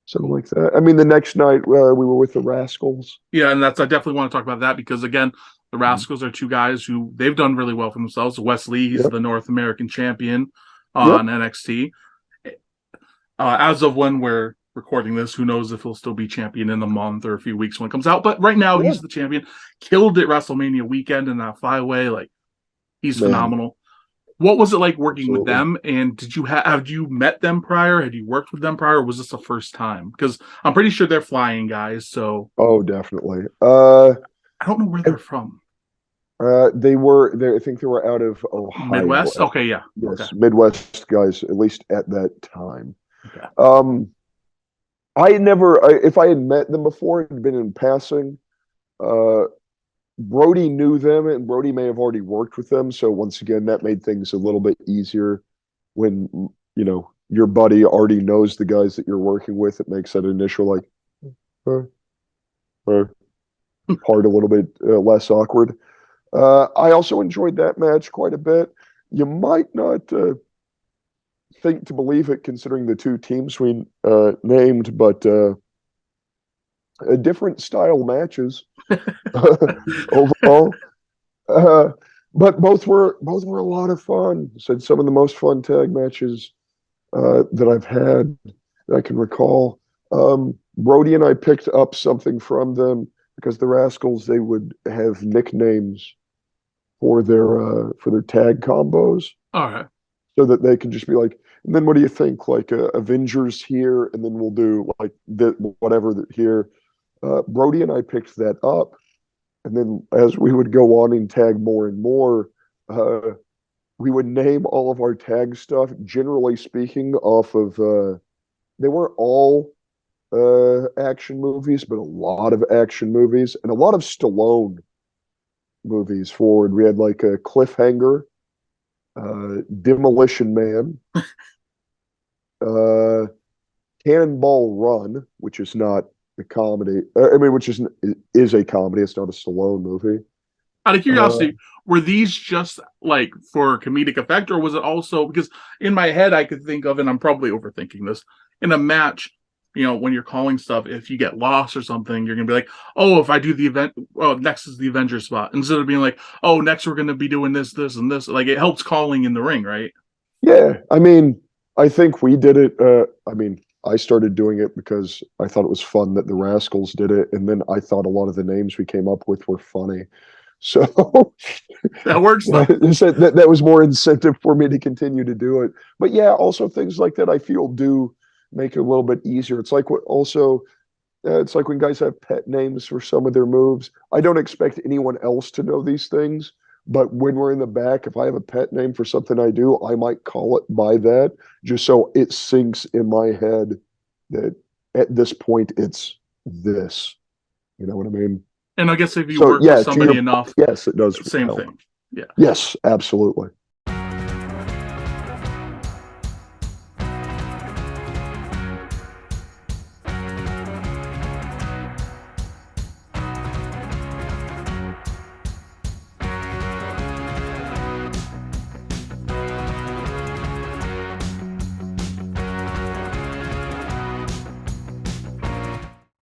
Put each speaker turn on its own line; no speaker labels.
something like that. I mean, the next night we were with the Rascalz.
Yeah, and I definitely want to talk about that because again, the Rascalz are two guys who they've done really well for themselves. Wes Lee, he's
Yep.
the North American champion
Yep.
on NXT. As of when we're recording this, who knows if he'll still be champion in a month or a few weeks when it comes out. But right now,
Yeah.
he's the champion. Killed it WrestleMania weekend in that five-way. Like, he's phenomenal. What was it like working with them? And did you have you met them prior? Had you worked with them prior, or was this the first time? Because I'm pretty sure they're flying guys. So
Definitely.
I don't know where they're from.
They were there. I think they were out of Ohio.
Midwest. Okay, yeah.
Yes,
okay.
Midwest guys, at least at that time.
Okay.
If I had met them before, it had been in passing. Brody knew them, and Brody may have already worked with them. So once again, that made things a little bit easier when your buddy already knows the guys that you're working with. It makes that initial part a little bit less awkward. I also enjoyed that match quite a bit. You might not think to believe it, considering the two teams we named, but different style matches overall. But both were a lot of fun. Said some of the most fun tag matches that I've had that I can recall. Brody and I picked up something from them because the Rascalz, they would have nicknames for their tag combos.
All right.
So that they can just be like, and then what do you think? Like Avengers here, and then we'll do like whatever here. Brody and I picked that up, and then as we would go on and tag more and more, we would name all of our tag stuff, generally speaking, off of they weren't all action movies, but a lot of action movies and a lot of Stallone movies forward. We had like a Cliffhanger, Demolition Man, Cannonball Run, which is not a comedy. Which is a comedy. It's not a Stallone movie.
Out of curiosity, were these just like for comedic effect, or was it also because in my head I could think of, and I'm probably overthinking this, in a match, when you're calling stuff, if you get lost or something, you're gonna be like, oh, if I do the event, next is the Avenger spot, instead of being like, oh, next we're gonna be doing this, this, and this. Like it helps calling in the ring, right?
Yeah, I think we did it. I started doing it because I thought it was fun that the Rascalz did it, and then I thought a lot of the names we came up with were funny. So
that works.
That was more incentive for me to continue to do it. But yeah, also things like that I feel do make it a little bit easier. It's like it's like when guys have pet names for some of their moves. I don't expect anyone else to know these things, but when we're in the back, if I have a pet name for something I do, I might call it by that just so it sinks in my head that at this point it's this. You know what I mean?
And I guess if you work with somebody enough,
yes, it does.
Same
help.
thing. Yeah.
Yes, absolutely.